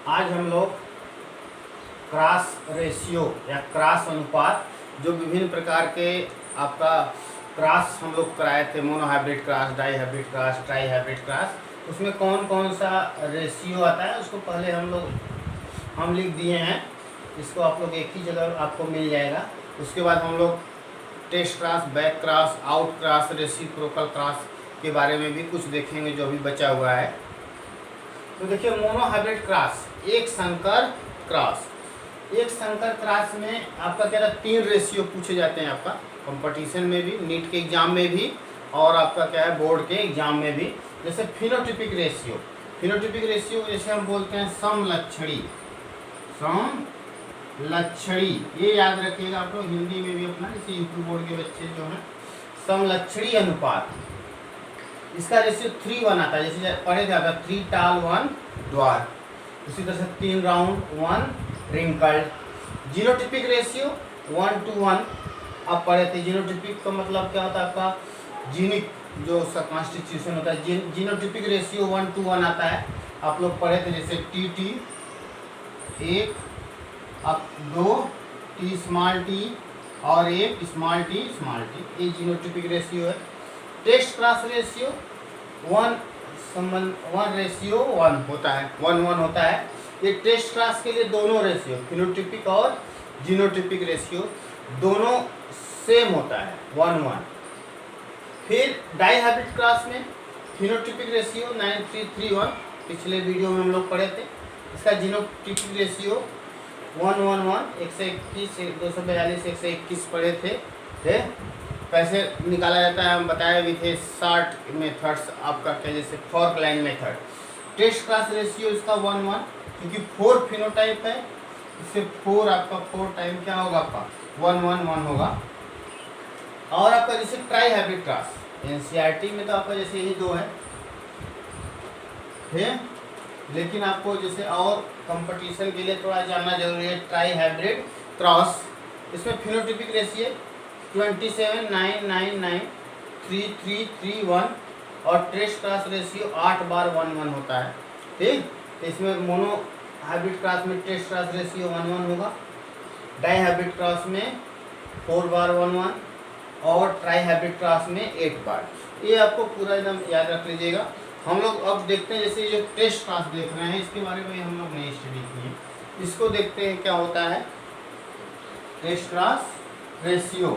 आज हम लोग क्रॉस रेशियो या क्रॉस अनुपात, जो विभिन्न प्रकार के आपका क्रॉस हम लोग कराए थे, monohybrid cross, dihybrid cross, trihybrid cross, उसमें कौन कौन सा रेशियो आता है उसको पहले हम लिख दिए हैं। इसको आप लोग एक ही जगह आपको मिल जाएगा। उसके बाद हम लोग test cross, back cross, out cross, reciprocal cross के बारे में भी कुछ देखेंगे जो अभी बचा हुआ है। तो देखिए, मोनोहाइब्रिड क्रॉस, एक संकर क्रॉस। एक संकर क्रॉस में आपका क्या है, 3 रेशियो पूछे जाते हैं आपका कंपटीशन में भी, नीट के एग्जाम में भी, और आपका क्या है बोर्ड के एग्जाम में भी। जैसे फिनोटिपिक रेशियो, फिनोटिपिक रेशियो जैसे हम बोलते हैं समलक्षणी, समलक्षणी, ये याद रखिएगा आप लोग हिंदी में भी अपना, जैसे यूपी बोर्ड के बच्चे जो हैं, समलक्षणी अनुपात, इसका रेशियो 3:1 आता है। जैसे पढ़े थे आपका 3 टाल 1 द्वार, उसी तरह से 3 राउंड 1 रिंकल्ड। जीनोटिपिक रेशियो 1:1 आप पढ़े थे। जीनोटिपिक का मतलब क्या होता है आपका, जीनिक जो कॉन्स्टिट्यूशन होता है, जीनोटिपिक रेशियो 1:1 आता है। आप लोग पढ़े थे जैसे टी 1 अब 2 टी स्मॉल टी और 1 स्मॉल टी, ये जीनोटिपिक रेशियो है। टेस्ट क्रॉस रेशियो 1:1 होता है, 1:1 होता है। ये टेस्ट क्लास के लिए दोनों रेशियो, फिनोटिपिक और जीनोटिपिक रेशियो दोनों सेम होता है, 1:1। फिर डाई हाइब्रिड क्लास में फिनोटिपिक रेशियो 9331, पिछले वीडियो में हम लोग पढ़े थे। इसका जीनोटिपिक रेशियो 1:1:1, 121, 242, 121 पढ़े थे। कैसे निकाला जाता है हम बताए भी थे, शार्ट मेथड्स आपका क्या, जैसे fork line method. Test cross ratio इसका 1:1, क्योंकि 4 फिनोटाइप है, इससे 4 आपका 4 टाइम क्या होगा आपका 1:1:1 होगा। और आपका जैसे ट्राई हाइब्रिड क्लास, एनसीईआरटी में तो आपका जैसे यही 2 है, लेकिन आपको जैसे और कंपटीशन के लिए थोड़ा जानना जरूरी है। ट्राई हाइब्रिड क्रॉस, इसमें फिनोटिपिक रेशियो 27, 9, 9, 9, 3, 3, 3, 1 और टेस्ट क्लास रेशियो 8 बार 1:1 होता है। ठीक, तो इसमें मोनो हाइब्रिड क्रॉस में टेस्ट क्लास रेशियो 1:1 होगा, डाई हाइब्रिड क्रॉस में 4 बार 1:1 और ट्राई हाइब्रिड क्रॉस में 8 बार। ये आपको पूरा एकदम याद रख लीजिएगा। हम लोग अब देखते हैं, जैसे जो टेस्ट क्लास देख रहे हैं, इसके बारे में हम लोग नहीं स्टडी किए। इसको देखते हैं क्या होता है test cross ratio.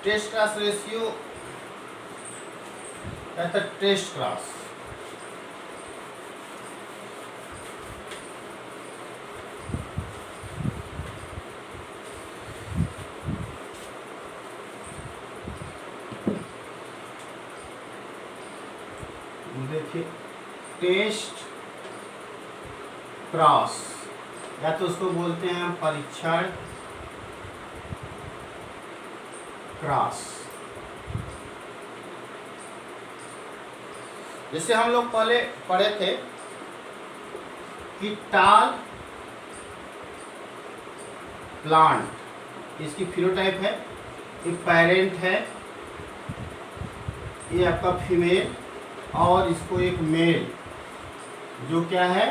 Test cross ratio कहता है टेस्ट क्लास, देखिए टेस्ट क्रॉस, या तो उसको बोलते हैं परीक्षण क्रॉस। जैसे हम लोग पहले पढ़े थे कि टाल प्लांट, इसकी फिनोटाइप है, एक पेरेंट है, ये आपका फीमेल, और इसको एक मेल, जो क्या है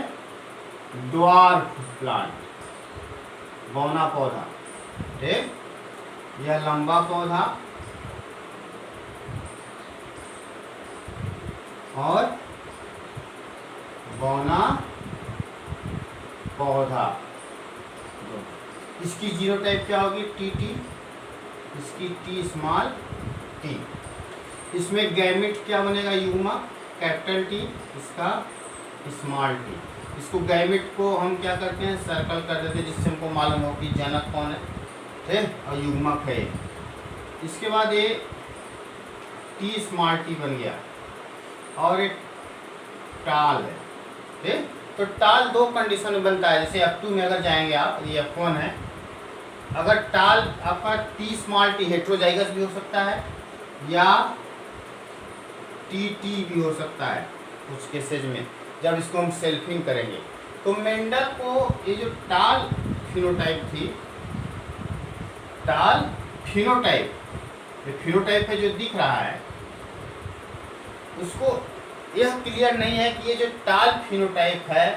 ड्वार्फ प्लांट, बौना पौधा। ठीक, यह लंबा पौधा और बौना पौधा। इसकी जीनोटाइप क्या होगी टी, इसकी टी स्मॉल टी। इसमें गैमेट क्या बनेगा युग्मा, कैपिटल टी, इसका स्मॉल टी। इसको गैमेट को हम क्या करते हैं सर्कल कर देते हैं, जिससे हमको मालूम हो कि जनक कौन है, ठीक, और युग्मक है। इसके बाद ये टी स्मॉल टी बन गया, और एक टाल है। ठीक, तो टाल 2 कंडीशन में बनता है। जैसे F2 में अगर जाएंगे आप, ये F1 है, अगर टाल आपका टी स्मॉल टी हेट्रोजाइगस भी हो सकता है या टी भी हो सकता है कुछ केसेज में, जब इसको हम सेल्फिंग करेंगे। तो मेंडल को ये जो टाल फिनोटाइप थी, टाल फिनोटाइप, ये फिनोटाइप है जो दिख रहा है, उसको यह क्लियर नहीं है कि ये जो टाल फिनोटाइप है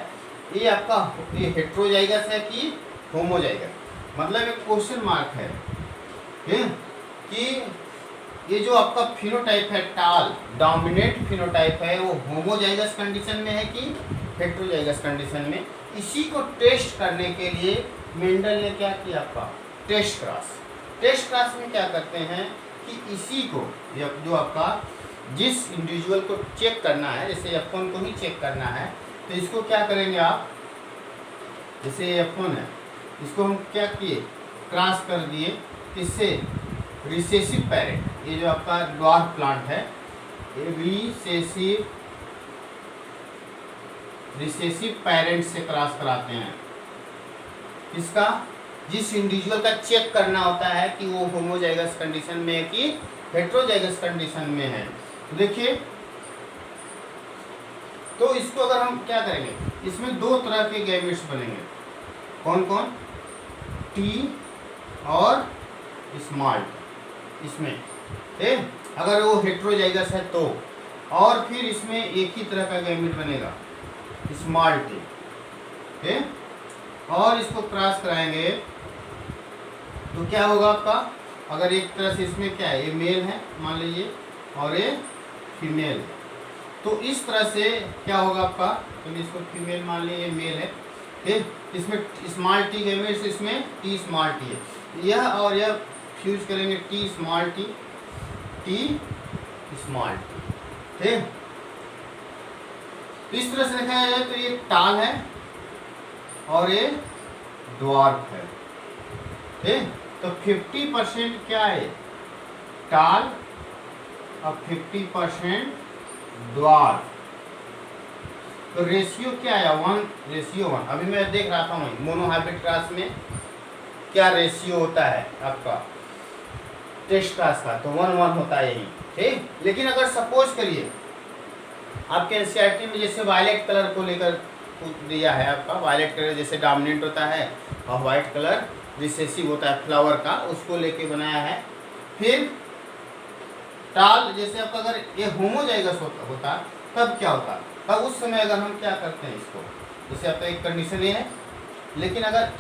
ये आपका ये हेट्रोजाइगस है कि होमोजाइगस, मतलब एक क्वेश्चन मार्क है कि ये जो आपका फिनोटाइप है टाल डोमिनेंट फिनोटाइप है वो होमोजाइगस कंडीशन में है कि हेट्रोजाइगस कंडीशन में। इसी को टेस्ट करने के लिए मेंडल ने क्या किया आपका टेस्ट क्रास में क्या करते हैं कि इसी को जो आपका जिस इंडिविजुअल को चेक करना है, जैसे F1 को ही चेक करना है, तो इसको क्या करेंगे आप, जैसे F1 है इसको हम क्या किए क्रॉस कर दिए किससे, रिसेसिव पेरेंट, ये जो आपका ड्वार्फ प्लांट है रिसेसिव पेरेंट से क्रॉस कराते हैं। इसका जिस इंडिविजुअल का चेक करना होता है कि वो होमोजाइगस कंडीशन में है कि हेट्रोजाइगस कंडीशन में है। तो देखिए, तो इसको अगर हम क्या करेंगे, इसमें दो तरह के गैमेट्स बनेंगे, कौन कौन, टी और स्मॉल टी, इसमें अगर वो हेट्रोजाइगस है तो, और फिर इसमें एक ही तरह का गैमेट बनेगा स्मॉल टी, और इसको क्रॉस कराएंगे तो क्या होगा आपका, अगर एक तरह से इसमें क्या है, ये मेल है मान लीजिए और ये फीमेल, तो इस तरह से क्या होगा आपका, तो इसको फीमेल मान लीजिए, मेल है ठीक, इसमें स्मॉल टी गैमेट्स, इसमें टी स्मॉल टी है, यह और यह फ्यूज करेंगे टी स्मॉल टी ठीक। इस तरह से देखा जाए तो ये टाल है और ये ड्वार्फ है ठीक। तो 50% क्या है टाल और 50% ड्वार्फ। तो रेशियो क्या है 1:1। अभी मैं देख रहा था मोनोहाइब्रिड क्रॉस में क्या रेशियो होता है आपका टेस्ट क्रॉस का, तो 1:1 होता है यही ठीक। लेकिन अगर सपोज करिए आपके एनसीईआरटी में जैसे वायलेट कलर को लेकर दिया है, आपका वायलेट कलर जैसे डोमिनेंट होता है और वाइट कलर रिसेसिव होता है फ्लावर का, उसको लेके बनाया है। फिर टाल जैसे आपका अगर ये होमोजाइगस होता तब क्या होता, तब उस समय अगर हम क्या करते हैं इसको, जैसे आपका एक कंडीशन ये है, लेकिन अगर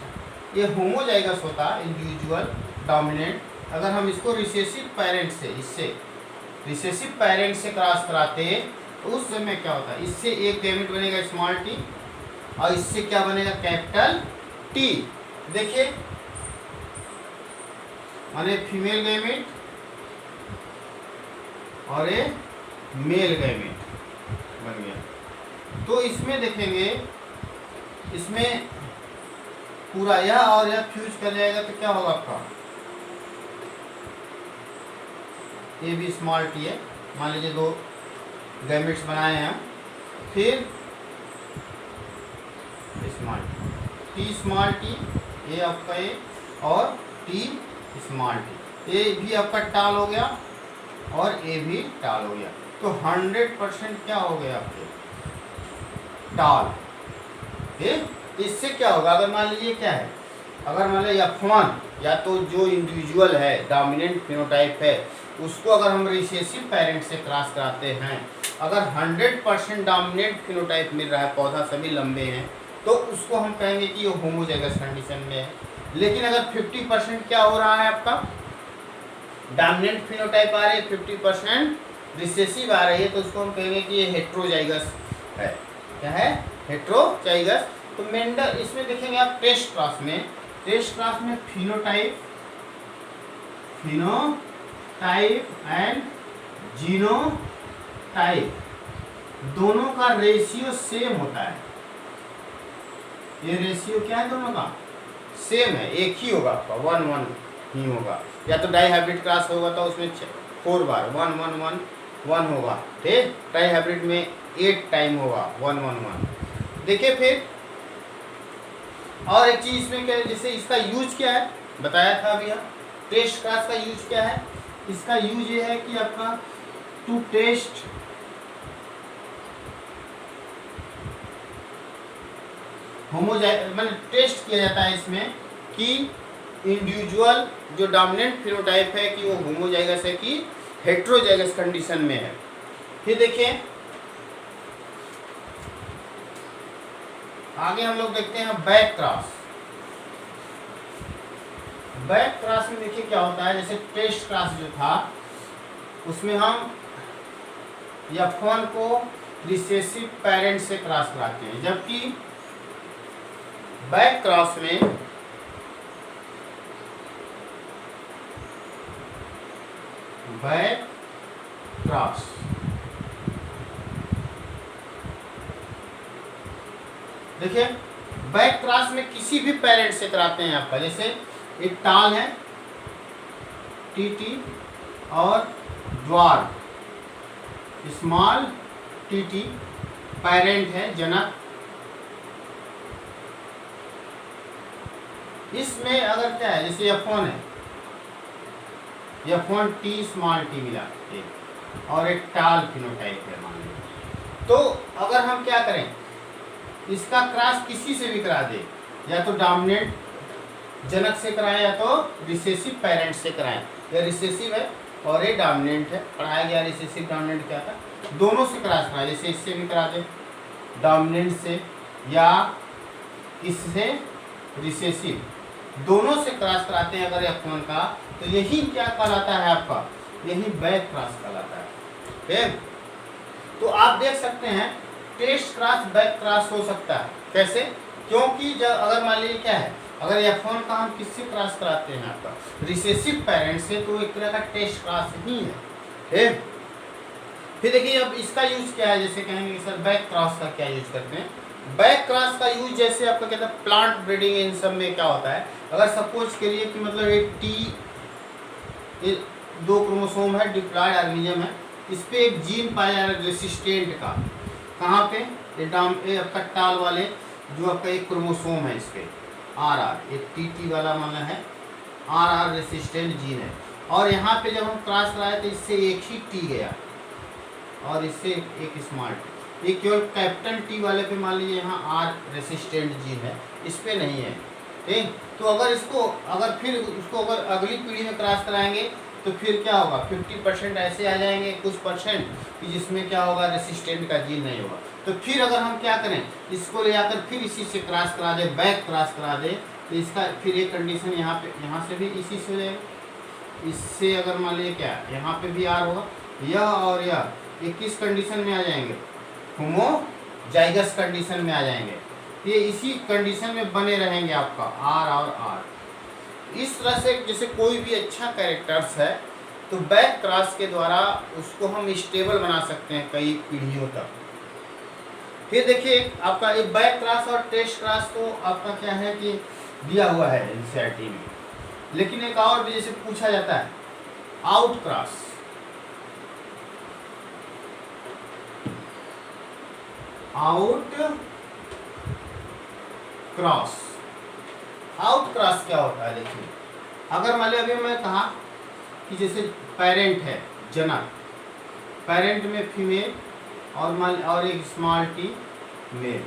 ये होमोजाइगस होता इंडिविजुअल डोमिनेंट, अगर हम इसको रिसेसिव पेरेंट से, इससे रिसेसिव पेरेंट से क्रॉस कराते तो उस समय क्या होता है, इससे एक गैमेट बनेगा स्मॉल टी और इससे क्या बनेगा कैपिटल टी। देखिए माने फीमेल गैमेट और ये मेल गैमेट बन गया। तो इसमें देखेंगे, इसमें पूरा यह और यह फ्यूज कर जाएगा तो क्या होगा आपका, ये भी स्मॉल टी है, मान लीजिए दो गैमेट्स बनाए हैं, फिर स्मॉल टी ये आपका ये और टी स्मॉल टी, ये भी आपका टाल हो गया और ये भी टाल हो गया। तो 100% क्या हो गया आपके टाल। इससे क्या होगा, अगर मान लीजिए क्या है, अगर मान लीजिए F1 या तो जो इंडिविजुअल है डोमिनेंट फिनोटाइप है उसको अगर हम रिसेसिव पेरेंट से क्रॉस कराते हैं, अगर 100% डोमिनेंट फिनोटाइप मिल रहा है, पौधा सभी लंबे हैं, तो उसको हम कहेंगे कि ये होमोजाइगस कंडीशन में है। लेकिन अगर 50% क्या हो रहा है आपका डोमिनेंट फिनोटाइप आ रही है, 50% रिसेसिव आ रही है, तो उसको हम कहेंगे कि ये हेट्रोजाइगस है। क्या है, हेट्रोजाइगस। तो मेंडल इसमें देखेंगे आप टेस्ट क्रॉस में फिनोटाइप एंड जीनोटाइप दोनों का रेशियो सेम होता है। ये रेशियो क्या है, दोनों का सेम है, एक ही होगा आपका 1:1 ही होगा। या तो डाई हाइब्रिड क्रॉस होगा तो उसमें 4 बार 1:1:1 होगा ठीक। डाई हाइब्रिड में 8 टाइम होगा 1:1:1। देखिए फिर और एक चीज इसमें क्या है, जैसे इसका यूज क्या है बताया था अभी, टेस्ट क्रॉस का यूज क्या है, इसका यूज ये है कि आपका टू टेस्ट मतलब टेस्ट किया जाता है इसमें कि इंडिविजुअल जो डोमिनेंट फिनोटाइप है कि वो होमोजाइगस है कि हेट्रोजाइगस कंडीशन में है। फिर देखिए आगे हम लोग देखते हैं बैक क्रॉस। बैक क्रॉस में देखिए क्या होता है, जैसे टेस्ट क्रॉस जो था उसमें हम F1 को रिसेसिव पेरेंट से क्रॉस कराते हैं, जबकि बैक क्रॉस में बैक क्रॉस देखिए बैक क्रॉस में किसी भी पेरेंट से कराते हैं आपका, जैसे एक टाल है टीटी और ड्वार्फ स्मॉल टीटी पेरेंट है जनक। इसमें अगर क्या है, जैसे F1 है, F1 टी स्मॉल टी मिला एक और एक टाल फिनोटाइप है मान लीजिए, तो अगर हम क्या करें, इसका क्रॉस किसी से भी करा दे, या तो डोमिनेंट जनक से कराएं या तो रिसेसिव पेरेंट से कराएं। यह रिसेसिव है और ये डोमिनेंट है, पढ़ाया गया रिसेसिव डोमिनेंट क्या था, दोनों से क्रॉस कराएं, जैसे इससे भी करा दे डोमिनेंट से या इससे रिसेसिव, दोनों से क्रॉस कराते हैं अगर F1 का, तो यही क्या कहलाता है आपका, यही बैक क्रॉस कहलाता है। ठीक, तो आप देख सकते हैं टेस्ट क्रॉस बैक क्रॉस हो सकता है, कैसे, क्योंकि जब अगर मान लीजिए क्या है, अगर F1 का हम किससे क्रॉस कराते हैं आपका रिसेसिव पेरेंट से, तो एक तरह का टेस्ट क्रॉस ही है। ठीक, फिर देखिए अब इसका यूज क्या है, जैसे कहेंगे सर बैक क्रॉस का क्या यूज करते हैं। बैक क्रॉस का यूज जैसे आपका कहता है प्लांट ब्रीडिंग, इन सब में क्या होता है, अगर सपोज करिए कि मतलब एक टी 2 क्रोमोसोम है, डिप्लॉयड ऑर्गेनिज्म है, इस पे एक जीन पाया जा रहा है रेसिस्टेंट का, कहाँ पे, ये आपका टाल वाले जो आपका एक क्रोमोसोम है, इस पे RR एक टी वाला माना है, RR रेसिस्टेंट जीन है, और यहाँ पे जब हम क्रॉस कराए तो इससे एक ही टी गया और इससे एक स्मॉल टी, ये केवल कैपिटल टी वाले पे मान लीजिए यहाँ R रेसिस्टेंट जीन है, इस पे नहीं है। ठीक, तो अगर इसको अगर फिर उसको अगर अगली पीढ़ी में क्रॉस कराएंगे तो फिर क्या होगा, 50% ऐसे आ जाएंगे, कुछ परसेंट कि जिसमें क्या होगा रेसिस्टेंट का जीन नहीं होगा। तो फिर अगर हम क्या करें, इसको ले जाकर फिर इसी से क्रॉस करा दे, बैक क्रॉस करा दे, तो इसका फिर एक कंडीशन यहाँ पे, यहाँ से भी इसी से हो जाएगा, इससे अगर मान लीजिए क्या यहाँ पे भी R होगा, यह और यह ये किस कंडीशन में आ जाएंगे, होमोजाइगस कंडीशन में आ जाएंगे, ये इसी कंडीशन में बने रहेंगे आपका R और R। इस तरह से जैसे कोई भी अच्छा कैरेक्टर्स है तो बैक क्रॉस के द्वारा उसको हम स्टेबल बना सकते हैं कई पीढ़ियों तक। फिर देखिए आपका ये बैक क्रॉस और टेस्ट क्रॉस तो आपका क्या है कि दिया हुआ है एनसीईआरटी में, लेकिन एक और भी जैसे पूछा जाता है out cross. Out cross, out cross क्या होता है, देखिए अगर मान लीजिए अभी मैं कहा कि जैसे पेरेंट है जनक, पेरेंट में फीमेल और एक स्मॉल टी मेल,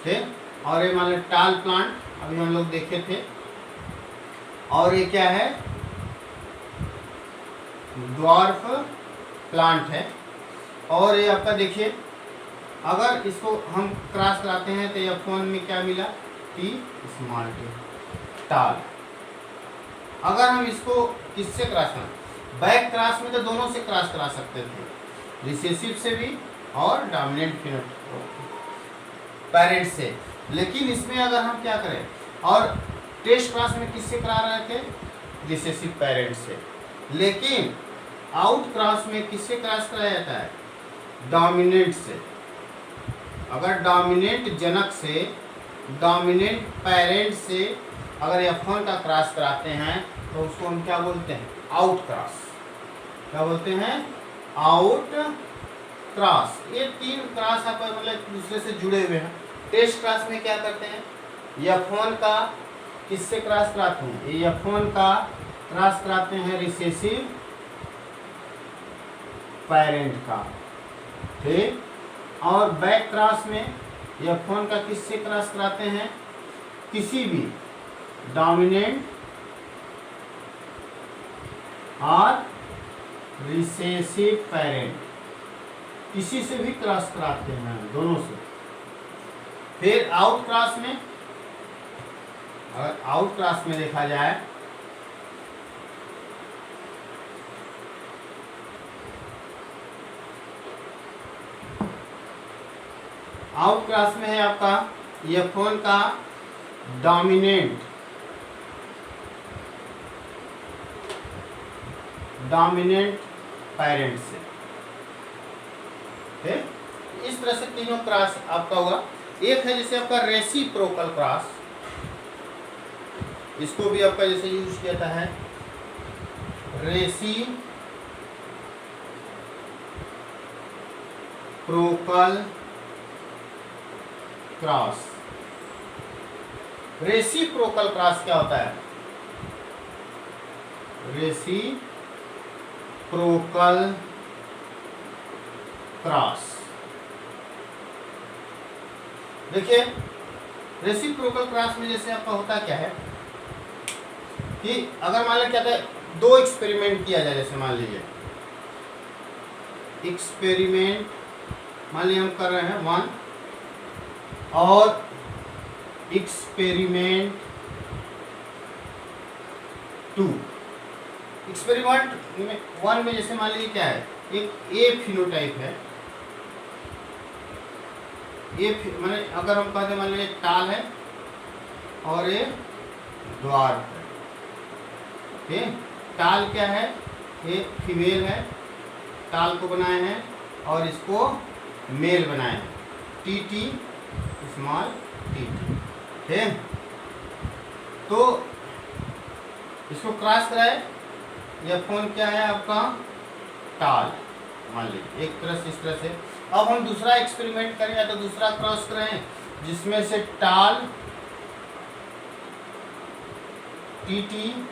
ठीक, और ये मान लो टाल प्लांट अभी हम लोग देखे थे, और ये क्या है ड्वार्फ प्लांट है, और ये आपका देखिए अगर इसको हम क्रॉस कराते हैं तो F1 में क्या मिला, टी स्मॉल टी टाल। अगर हम इसको किससे क्रॉस करें, बैक क्रॉस में तो दोनों से क्रॉस करा सकते थे, रिसेसिव से भी और डोमिनेंट पेरेंट से, लेकिन इसमें अगर हम क्या करें, और टेस्ट क्रॉस में किससे करा रहे थे, रिसेसिव पेरेंट से, लेकिन आउट क्रॉस में किससे क्रॉस कराया जाता है, डोमिनेंट से। अगर डोमिनेंट जनक से, डोमिनेंट पेरेंट से अगर F1 का क्रॉस कराते हैं तो उसको हम क्या बोलते हैं, आउट क्रॉस। क्या बोलते हैं, आउट क्रॉस। ये 3 क्रॉस आपका मतलब दूसरे से जुड़े हुए हैं। टेस्ट क्रॉस में क्या करते हैं, F1 का किससे क्रॉस कराते हैं, ये F1 का क्रॉस कराते हैं रिसेसिव पेरेंट का, ठीक, और बैक क्रॉस में F1 का किससे क्रॉस कराते हैं, किसी भी डोमिनेंट और रिसेसिव पेरेंट, किसी से भी क्रॉस कराते हैं दोनों से। फिर आउट क्रॉस में, अगर आउट क्रॉस में देखा जाए आउट क्रॉस में है आपका F1 का डोमिनेंट पेरेंट से। इस तरह से तीनों क्रॉस आपका होगा। एक है जैसे आपका रेसिप्रोकल क्रॉस, इसको भी आपका जैसे यूज किया जाता है रेसिप्रोकल क्रॉस। रेसिप्रोकल क्रॉस क्या होता है? रेसिप्रोकल क्रॉस, देखिए रेसिप्रोकल क्रॉस में जैसे आपका होता क्या है कि अगर मान लीजिए क्या था, दो एक्सपेरिमेंट किया जाए, जैसे मान लीजिए एक्सपेरिमेंट मान लीजिए हम कर रहे हैं 1 और एक्सपेरिमेंट 2। एक्सपेरिमेंट 1 में जैसे मान लीजिए क्या है, एक ए फिनोटाइप है, माने अगर हम कहते मान लीजिए टाल है और ये द्वार है। ठीक, टाल क्या है, ये फीमेल है, टाल को बनाए हैं और इसको मेल बनाए हैं, टी स्मॉल टी। ठीक, तो इसको क्रॉस कराए, यह फोन क्या है आपका टाल, मान लीजिए एक तरह से इस तरह से। अब हम दूसरा एक्सपेरिमेंट करें या तो दूसरा क्रॉस करें जिसमें से टाल टी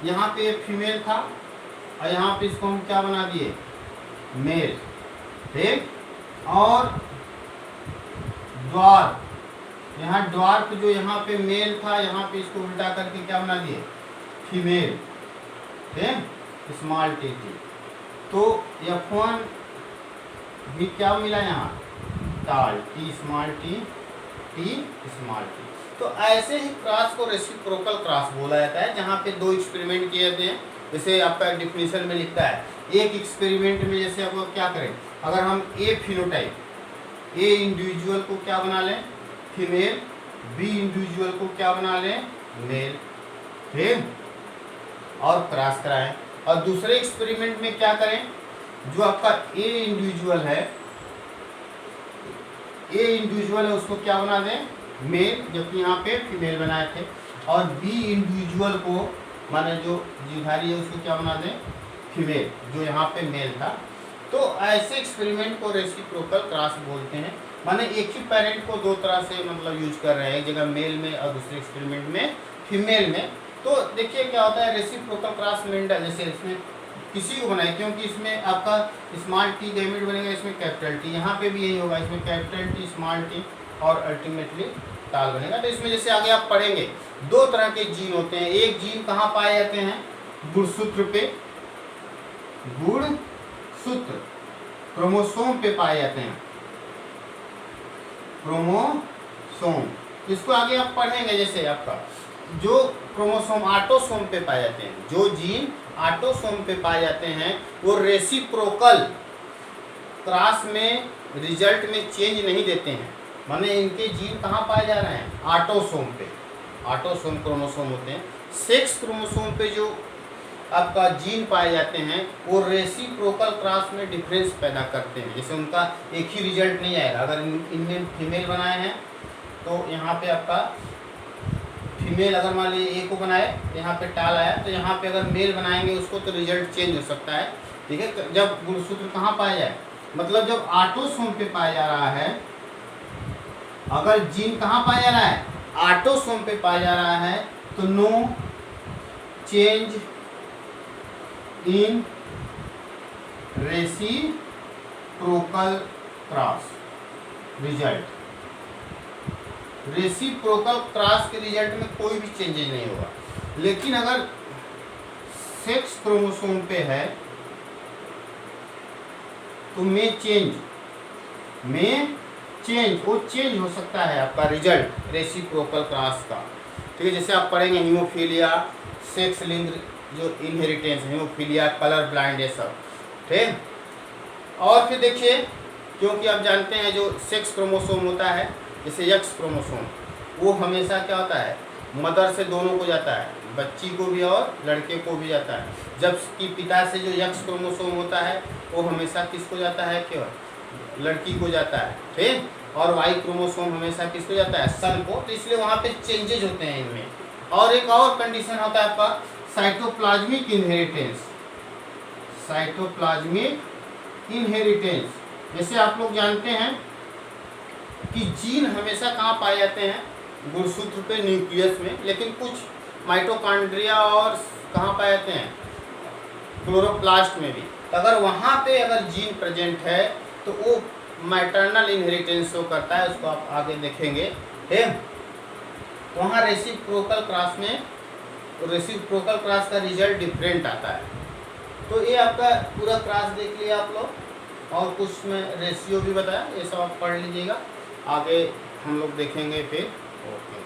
यहाँ पे फीमेल था और यहाँ पे इसको हम क्या बना दिए, मेल। ठीक, और द्वार, यहाँ द्वार पे जो यहाँ पे मेल था, यहाँ पे इसको उल्टा करके क्या बना दिए, फीमेल। ठीक, स्मॉल टी। तो F1 भी क्या मिला यहाँ, टाल T small T small T. तो ऐसे ही क्रॉस को रेसिप्रोकल क्रॉस बोला जाता है, जहाँ पे दो एक्सपेरिमेंट किए जाते हैं। जैसे आपका डिफिनेशन में लिखता है, एक एक्सपेरिमेंट में जैसे आप क्या करें, अगर हम ए फिनोटाइप, ए इंडिविजुअल को क्या बना लें, फीमेल, बी इंडिविजुअल को क्या बना लें, मेल। ठीक, और क्रॉस कराएं। और दूसरे एक्सपेरिमेंट में क्या करें, जो आपका ए इंडिविजुअल है, उसको क्या बना दें, मेल, जबकि यहाँ पे फीमेल बनाए थे। और बी इंडिविजुअल को माने जो जीवधारी है उसको क्या बना दें, फीमेल, जो यहाँ पे मेल था। तो ऐसे एक्सपेरिमेंट को रेसिप्रोकल क्रॉस बोलते हैं। माने एक ही पेरेंट को दो तरह से मतलब यूज कर रहे हैं, एक जगह मेल में और दूसरे एक्सपेरिमेंट में फीमेल में। तो देखिए क्या होता है, रेसिप्रोकल क्रॉस मेंडल जैसे इसमें किसी को बनाए, क्योंकि इसमें आपका स्मॉल टी गैमेट बनेगा, इसमें कैपिटल टी, यहाँ पे भी यही होगा, इसमें कैपिटल टी स्मॉल टी और अल्टीमेटली टाल बनेगा। तो इसमें जैसे आगे आप पढ़ेंगे, दो तरह के जीन होते हैं। एक जीन कहाँ पाए जाते हैं, गुणसूत्र पे, गुणसूत्र क्रोमोसोम पे पाए जाते हैं, क्रोमोसोम। इसको आगे आप पढ़ेंगे, जैसे आपका जो क्रोमोसोम ऑटोसोम पे पाए जाते हैं, जो जीन ऑटोसोम पे पाए जाते हैं, वो रेसिप्रोकल क्रॉस में रिजल्ट में चेंज नहीं देते हैं। माने इनके जीन कहाँ पाए जा रहे हैं, ऑटोसोम पे, ऑटोसोम क्रोमोसोम होते हैं। सेक्स क्रोमोसोम पे जो आपका जीन पाए जाते हैं, वो रेसिप्रोकल क्रॉस में डिफरेंस पैदा करते हैं। जैसे उनका एक ही रिजल्ट नहीं आएगा। अगर इनने फीमेल बनाए हैं तो यहाँ पे आपका फीमेल, अगर मान लीजिए ए को बनाए तो यहाँ पे टाल आया, तो यहाँ पे अगर मेल बनाएंगे उसको तो रिजल्ट चेंज हो सकता है। ठीक है, जब गुणसूत्र कहाँ पाया जाए, मतलब जब ऑटोसोम पे पाया जा रहा है, अगर जीन कहाँ पाया जा रहा है, ऑटोसोम पे पाया जा रहा है, तो no change in reciprocal cross result. Reciprocal cross के रिजल्ट में कोई भी चेंजेज नहीं होगा। लेकिन अगर सेक्स क्रोमोसोम पे है तो में चेंज में चेंज, वो चेंज हो सकता है आपका रिजल्ट रेसिप्रोकल क्रॉस का। ठीक है, जैसे आप पढ़ेंगे हीमोफीलिया, सेक्स लिंक्ड जो इनहेरिटेंस, हीमोफीलिया, कलर ब्लाइंड, ये सब। ठीक, और फिर देखिए, क्योंकि आप जानते हैं जो सेक्स क्रोमोसोम होता है, जैसे एक्स क्रोमोसोम, वो हमेशा क्या होता है, मदर से दोनों को जाता है, बच्ची को भी और लड़के को भी जाता है। जबकि पिता से जो एक्स क्रोमोसोम होता है वो हमेशा किसको जाता है, केवल लड़की को जाता है। ठीक, और वाई क्रोमोसोम हमेशा किसको जाता है, सन को। तो इसलिए वहाँ पे चेंजेज होते हैं इनमें। और एक और कंडीशन होता है आपका साइटोप्लाज्मिक इनहेरिटेंस। साइटोप्लाज्मिक इनहेरिटेंस, जैसे आप लोग जानते हैं कि जीन हमेशा कहाँ पाए जाते हैं, गुणसूत्र पे, न्यूक्लियस में, लेकिन कुछ माइटोकॉन्ड्रिया और कहाँ पाए जाते हैं, क्लोरोप्लास्ट में भी। अगर वहाँ पे अगर जीन प्रेजेंट है तो वो मैटरनल इनहेरिटेंस शो करता है, उसको आप आगे देखेंगे। ठीक, वहाँ रेसिप्रोकल क्रॉस में, रेसिप्रोकल क्रॉस का रिजल्ट डिफरेंट आता है। तो ये आपका पूरा क्रॉस देख लिया आप लोग, और कुछ में रेशियो भी बताया, ये सब आप पढ़ लीजिएगा, आगे हम लोग देखेंगे फिर। ओके।